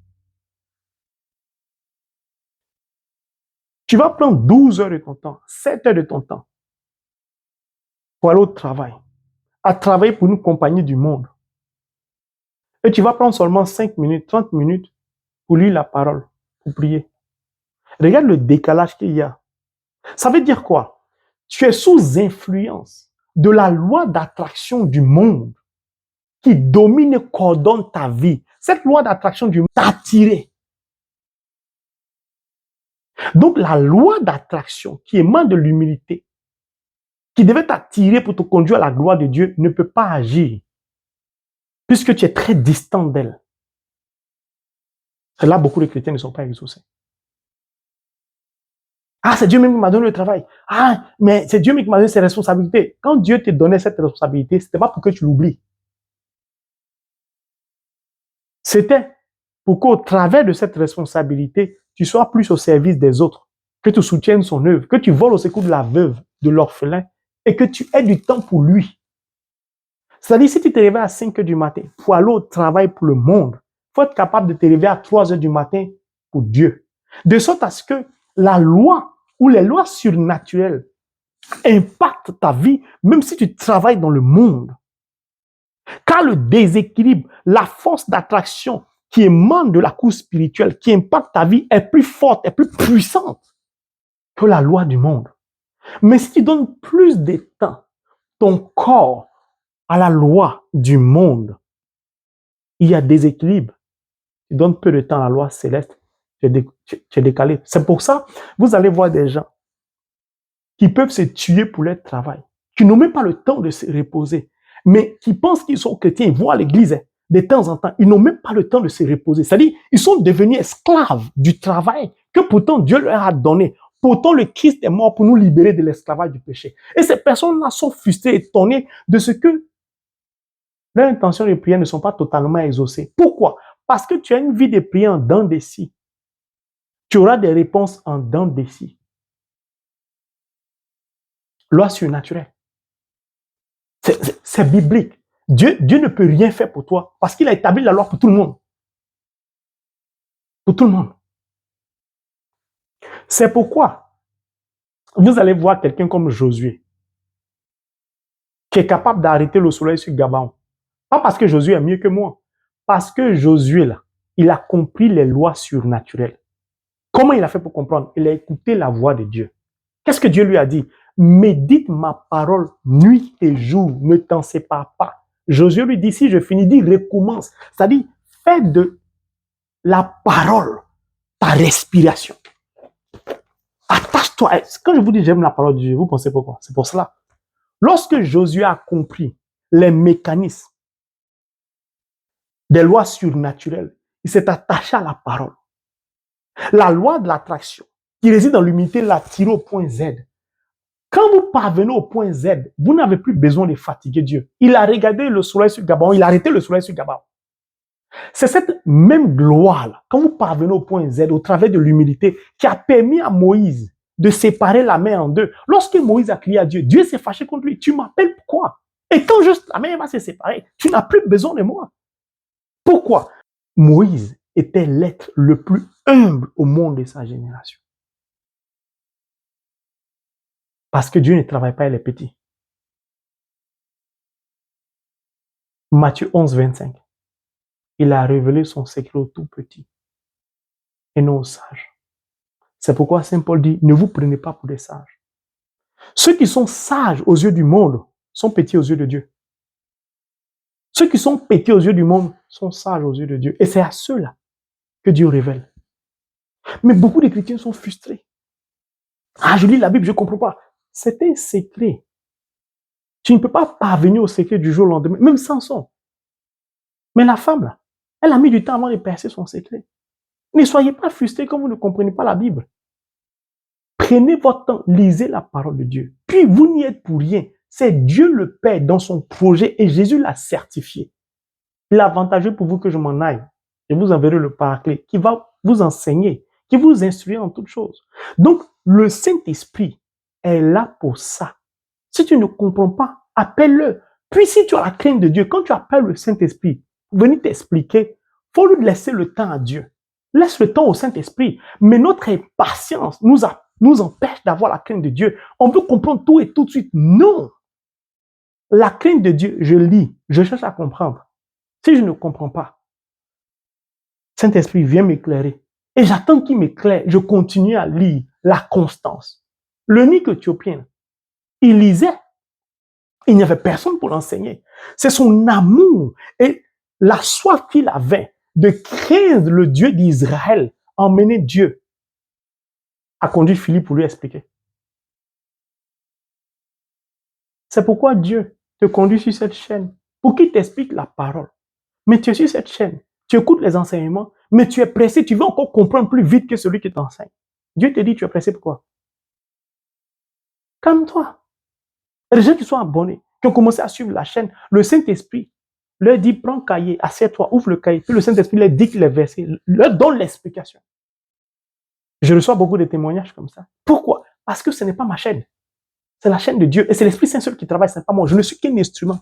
Tu vas prendre 12 heures de ton temps, 7 heures de ton temps pour aller au travail, à travailler pour une compagnie du monde. Et tu vas prendre seulement 5 minutes, 30 minutes pour lire la parole, pour prier. Regarde le décalage qu'il y a. Ça veut dire quoi? Tu es sous influence de la loi d'attraction du monde qui domine et coordonne ta vie. Cette loi d'attraction du monde t'a attiré. Donc la loi d'attraction qui émane de l'humilité, qui devait t'attirer pour te conduire à la gloire de Dieu, ne peut pas agir, puisque tu es très distant d'elle. Et là, beaucoup de chrétiens ne sont pas exaucés. Ah, c'est Dieu même qui m'a donné le travail. Ah, mais c'est Dieu même qui m'a donné ses responsabilités. Quand Dieu te donnait cette responsabilité, ce n'était pas pour que tu l'oublies. C'était pour qu'au travers de cette responsabilité, tu sois plus au service des autres, que tu soutiennes son œuvre, que tu voles au secours de la veuve, de l'orphelin, et que tu aies du temps pour lui. C'est-à-dire, si tu te réveilles à 5 heures du matin pour aller au travail pour le monde, il faut être capable de te réveiller à 3 heures du matin pour Dieu. De sorte à ce que la loi ou les lois surnaturelles impactent ta vie, même si tu travailles dans le monde. Car le déséquilibre, la force d'attraction qui émane de la course spirituelle, qui impacte ta vie, est plus forte, est plus puissante que la loi du monde. Mais si tu donnes plus de temps, ton corps, à la loi du monde, il y a déséquilibre. Tu donnes peu de temps à la loi céleste, tu es décalé. C'est pour ça, vous allez voir des gens qui peuvent se tuer pour leur travail, qui n'ont même pas le temps de se reposer, mais qui pensent qu'ils sont chrétiens, ils vont à l'église de temps en temps, ils n'ont même pas le temps de se reposer. C'est-à-dire, ils sont devenus esclaves du travail que pourtant Dieu leur a donné. Pourtant, le Christ est mort pour nous libérer de l'esclavage du péché. Et ces personnes-là sont frustrées, étonnées de ce que leurs intentions de prière ne sont pas totalement exaucées. Pourquoi? Parce que tu as une vie de prière en dents de scie. Tu auras des réponses en dents de scie. Loi surnaturelle. C'est biblique. Dieu ne peut rien faire pour toi parce qu'il a établi la loi pour tout le monde. Pour tout le monde. C'est pourquoi vous allez voir quelqu'un comme Josué qui est capable d'arrêter le soleil sur Gabaon. Pas parce que Josué est mieux que moi. Parce que Josué, là, il a compris les lois surnaturelles. Comment il a fait pour comprendre? Il a écouté la voix de Dieu. Qu'est-ce que Dieu lui a dit? Médite ma parole nuit et jour, ne t'en sépare pas. Josué lui dit, si je finis, dit recommence. C'est-à-dire, fais de la parole ta respiration. Attache-toi. Quand je vous dis j'aime la parole de Dieu, vous pensez pourquoi? C'est pour cela. Lorsque Josué a compris les mécanismes des lois surnaturelles, il s'est attaché à la parole. La loi de l'attraction qui réside dans l'humilité l'a tiré au point Z. Quand vous parvenez au point Z, vous n'avez plus besoin de fatiguer Dieu. Il a regardé le soleil sur Gabon, il a arrêté le soleil sur Gabon. C'est cette même gloire-là, quand vous parvenez au point Z, au travers de l'humilité, qui a permis à Moïse de séparer la mer en deux. Lorsque Moïse a crié à Dieu, Dieu s'est fâché contre lui. Tu m'appelles pourquoi? Et quand juste la mer va se séparer, tu n'as plus besoin de moi. Pourquoi? Moïse était l'être le plus humble au monde de sa génération. Parce que Dieu ne travaille pas les petits. Matthieu 11, 25. Il a révélé son secret aux tout petits et non aux sages. C'est pourquoi Saint Paul dit, ne vous prenez pas pour des sages. Ceux qui sont sages aux yeux du monde sont petits aux yeux de Dieu. Ceux qui sont petits aux yeux du monde sont sages aux yeux de Dieu. Et c'est à ceux-là que Dieu révèle. Mais beaucoup de chrétiens sont frustrés. Ah, je lis la Bible, je ne comprends pas. C'est un secret. Tu ne peux pas parvenir au secret du jour au lendemain, même Samson. Mais la femme, là, elle a mis du temps avant de percer son secret. Ne soyez pas frustrés quand vous ne comprenez pas la Bible. Prenez votre temps, lisez la parole de Dieu. Puis vous n'y êtes pour rien. C'est Dieu le Père dans son projet et Jésus l'a certifié. Il est avantageux pour vous que je m'en aille. Je vous enverrai le Paraclet qui va vous enseigner, qui vous instruire en toutes choses. Donc, le Saint-Esprit est là pour ça. Si tu ne comprends pas, appelle-le. Puis si tu as la crainte de Dieu, quand tu appelles le Saint-Esprit, venir t'expliquer, il faut lui laisser le temps à Dieu. Laisse le temps au Saint-Esprit. Mais notre impatience nous empêche d'avoir la crainte de Dieu. On veut comprendre tout et tout de suite. Non. La crainte de Dieu, je lis, je cherche à comprendre. Si je ne comprends pas, Saint-Esprit vient m'éclairer. Et j'attends qu'il m'éclaire. Je continue à lire la constance. Le Nique éthiopien, il lisait. Il n'y avait personne pour l'enseigner. C'est son amour et la soif qu'il avait de craindre le Dieu d'Israël, emmener Dieu, a conduit Philippe pour lui expliquer. C'est pourquoi Dieu te conduit sur cette chaîne, pour qu'il t'explique la parole. Mais tu es sur cette chaîne, tu écoutes les enseignements, mais tu es pressé, tu veux encore comprendre plus vite que celui qui t'enseigne. Dieu te dit, tu es pressé pourquoi? Calme-toi. Les gens qui sont abonnés, qui ont commencé à suivre la chaîne, le Saint-Esprit leur dit, prends le cahier, assieds-toi, ouvre le cahier. Puis le Saint-Esprit leur dit les versets, leur donne l'explication. Je reçois beaucoup de témoignages comme ça. Pourquoi? Parce que ce n'est pas ma chaîne. C'est la chaîne de Dieu. Et c'est l'Esprit Saint seul qui travaille, ce n'est pas moi. Je ne suis qu'un instrument.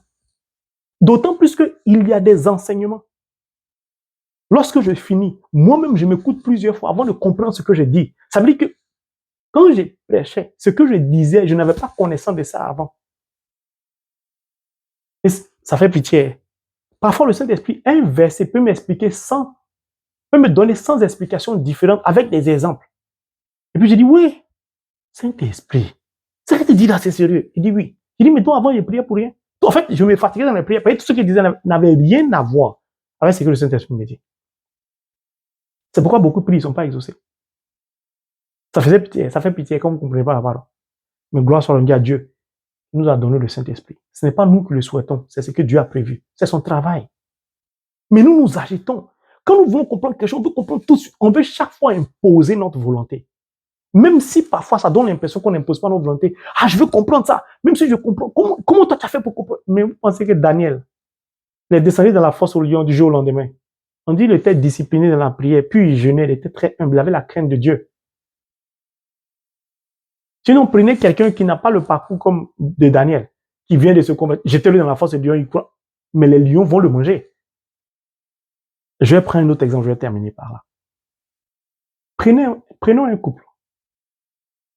D'autant plus qu'il y a des enseignements. Lorsque je finis, moi-même, je m'écoute plusieurs fois avant de comprendre ce que je dis. Ça veut dire que quand je prêchais, ce que je disais, je n'avais pas connaissance de ça avant. Et ça fait pitié. Parfois, le Saint-Esprit, un verset peut m'expliquer peut me donner 100 explications différentes avec des exemples. Et puis, je dis, oui, Saint-Esprit, ça que tu dis là, c'est sérieux. Il dit oui. Il dit, mais toi, avant, je priais pour rien. En fait, je me fatiguais dans les prières. Tout ce qu'il disait n'avait rien à voir avec ce que le Saint-Esprit me dit. C'est pourquoi beaucoup de prières ne sont pas exaucées. Ça fait pitié, comme vous ne comprenez pas la parole. Mais gloire soit rendue à Dieu. Il nous a donné le Saint-Esprit. Ce n'est pas nous qui le souhaitons, c'est ce que Dieu a prévu. C'est son travail. Mais nous nous agitons. Quand nous voulons comprendre quelque chose, on veut comprendre tout de suite. On veut chaque fois imposer notre volonté. Même si parfois ça donne l'impression qu'on n'impose pas notre volonté. Ah, je veux comprendre ça. Même si je comprends. Comment toi tu as fait pour comprendre? Mais vous pensez que Daniel, il est descendu dans la fosse au lion du jour au lendemain. On dit qu'il était discipliné dans la prière, puis il jeûnait, il était très humble, il avait la crainte de Dieu. Sinon, prenez quelqu'un qui n'a pas le parcours comme de Daniel, qui vient de se convertir, jetez-le dans la fosse du lion, il croit. Mais les lions vont le manger. Je vais prendre un autre exemple, je vais terminer par là. Prenons un couple.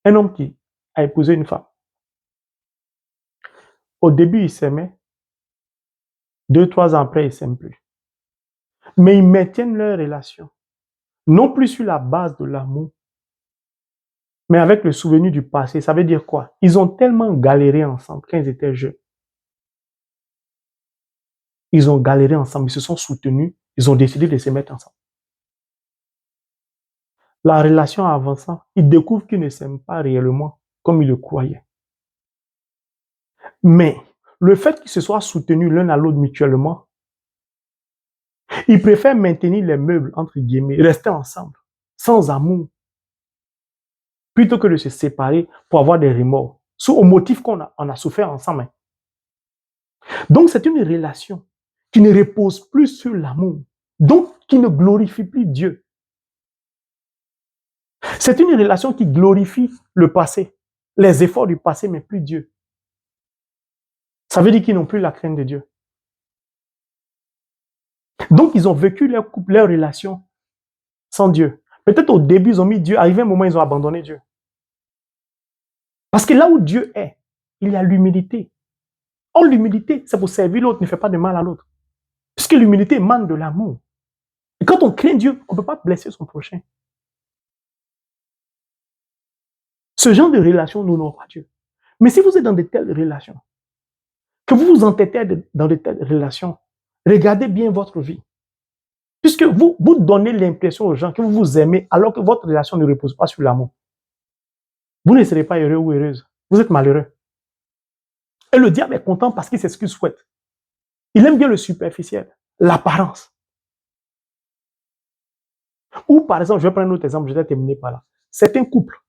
Un homme qui a épousé une femme. Au début, il s'aimait. 2, 3 ans après, ils ne s'aiment plus. Mais ils maintiennent leur relation. Non plus sur la base de l'amour, mais avec le souvenir du passé. Ça veut dire quoi? Ils ont tellement galéré ensemble quand ils étaient jeunes. Ils ont galéré ensemble, ils se sont soutenus, ils ont décidé de se mettre ensemble. La relation avançant, ils découvrent qu'ils ne s'aiment pas réellement comme ils le croyaient. Mais le fait qu'ils se soient soutenus l'un à l'autre mutuellement, ils préfèrent maintenir les meubles, entre guillemets, rester ensemble, sans amour, plutôt que de se séparer pour avoir des remords, au motif qu'on a souffert ensemble. Donc c'est une relation qui ne repose plus sur l'amour, donc qui ne glorifie plus Dieu. C'est une relation qui glorifie le passé, les efforts du passé, mais plus Dieu. Ça veut dire qu'ils n'ont plus la crainte de Dieu. Donc, ils ont vécu leur couple, leur relation sans Dieu. Peut-être au début, ils ont mis Dieu. Arrivé un moment, ils ont abandonné Dieu. Parce que là où Dieu est, il y a l'humilité. Or, l'humilité, c'est pour servir l'autre, ne fait pas de mal à l'autre. Puisque l'humilité émane de l'amour. Et quand on craint Dieu, on ne peut pas blesser son prochain. Ce genre de relation n'honore pas Dieu. Mais si vous êtes dans de telles relations, que vous vous entêtez dans de telles relations, regardez bien votre vie. Puisque vous donnez l'impression aux gens que vous vous aimez alors que votre relation ne repose pas sur l'amour. Vous ne serez pas heureux ou heureuse. Vous êtes malheureux. Et le diable est content parce qu'il sait ce qu'il souhaite. Il aime bien le superficiel, l'apparence. Ou par exemple, je vais prendre un autre exemple, je vais terminer par là. Certains couples,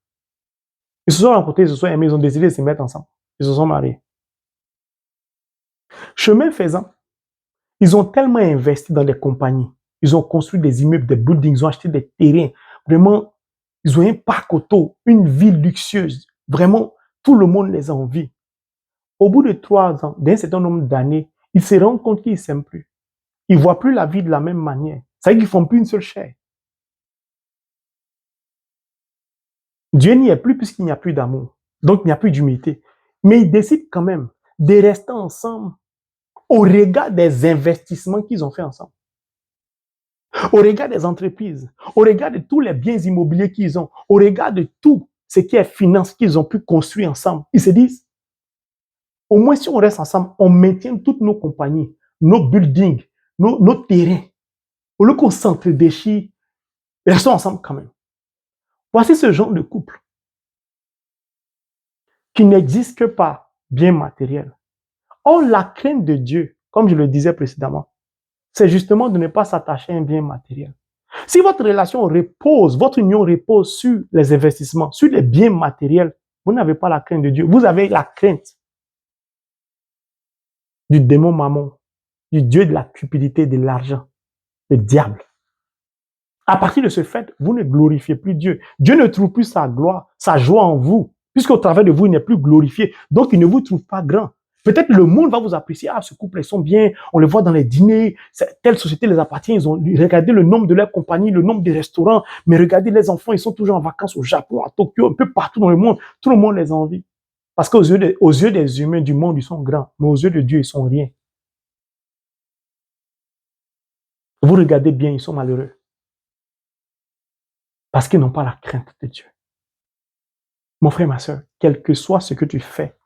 ils se sont rencontrés, ils se sont aimés, ils ont décidé de se mettre ensemble. Ils se sont mariés. Chemin faisant, ils ont tellement investi dans des compagnies. Ils ont construit des immeubles, des buildings, ils ont acheté des terrains. Vraiment, ils ont un parc auto, une ville luxueuse. Vraiment, tout le monde les envie. Au bout de 3 ans, d'un certain nombre d'années, ils se rendent compte qu'ils ne s'aiment plus. Ils ne voient plus la vie de la même manière. Ça veut dire qu'ils ne font plus une seule chair. Dieu n'y est plus puisqu'il n'y a plus d'amour. Donc, il n'y a plus d'humilité. Mais ils décident quand même de rester ensemble au regard des investissements qu'ils ont fait ensemble. Au regard des entreprises, au regard de tous les biens immobiliers qu'ils ont, au regard de tout ce qui est finance qu'ils ont pu construire ensemble. Ils se disent, au moins si on reste ensemble, on maintient toutes nos compagnies, nos buildings, nos terrains. Au lieu qu'on s'entre-déchire, restons ensemble quand même. Voici ce genre de couple qui n'existe que par bien matériel. Or, la crainte de Dieu, comme je le disais précédemment, c'est justement de ne pas s'attacher à un bien matériel. Si votre relation repose, votre union repose sur les investissements, sur les biens matériels, vous n'avez pas la crainte de Dieu. Vous avez la crainte du démon Mammon, du Dieu de la cupidité, de l'argent, le diable. À partir de ce fait, vous ne glorifiez plus Dieu. Dieu ne trouve plus sa gloire, sa joie en vous, puisqu'au travers de vous, il n'est plus glorifié. Donc, il ne vous trouve pas grand. Peut-être le monde va vous apprécier. Ah, ce couple, ils sont bien. On les voit dans les dîners. Telle société les appartient. Ils ont regardé le nombre de leur compagnie, le nombre de restaurants. Mais regardez les enfants, ils sont toujours en vacances au Japon, à Tokyo, un peu partout dans le monde. Tout le monde les envie. Parce qu'aux yeux des humains du monde, ils sont grands. Mais aux yeux de Dieu, ils sont rien. Vous regardez bien, ils sont malheureux. Parce qu'ils n'ont pas la crainte de Dieu. Mon frère, ma soeur, quel que soit ce que tu fais,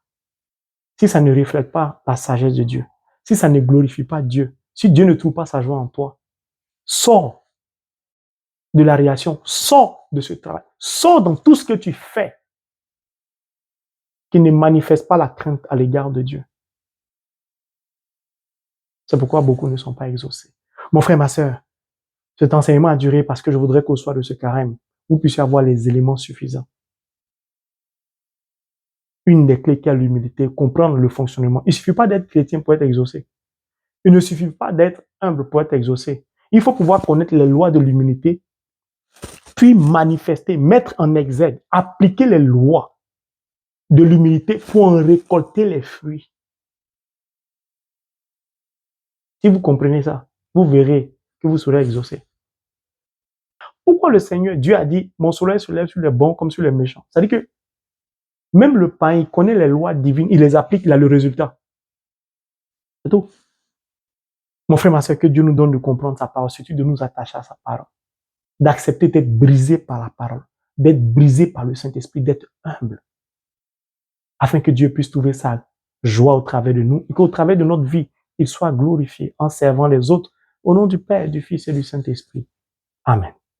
si ça ne reflète pas la sagesse de Dieu, si ça ne glorifie pas Dieu, si Dieu ne trouve pas sa joie en toi, sors de la relation, sors de ce travail, sors dans tout ce que tu fais qui ne manifeste pas la crainte à l'égard de Dieu. C'est pourquoi beaucoup ne sont pas exaucés. Mon frère, ma soeur, cet enseignement a duré parce que je voudrais qu'au soir de ce carême, vous puissiez avoir les éléments suffisants. Une des clés qui est l'humilité, comprendre le fonctionnement. Il ne suffit pas d'être chrétien pour être exaucé. Il ne suffit pas d'être humble pour être exaucé. Il faut pouvoir connaître les lois de l'humilité, puis manifester, mettre en exergue, appliquer les lois de l'humilité pour en récolter les fruits. Si vous comprenez ça, vous verrez que vous serez exaucé. Pourquoi le Seigneur, Dieu a dit, mon soleil se lève sur les bons comme sur les méchants? C'est-à-dire que même le païen, il connaît les lois divines, il les applique, il a le résultat. C'est tout. Mon frère, ma soeur, que Dieu nous donne de comprendre sa parole, surtout de nous attacher à sa parole, d'accepter d'être brisé par la parole, d'être brisé par le Saint-Esprit, d'être humble, afin que Dieu puisse trouver sa joie au travers de nous et qu'au travers de notre vie, il soit glorifié en servant les autres au nom du Père, du Fils et du Saint-Esprit. Amen.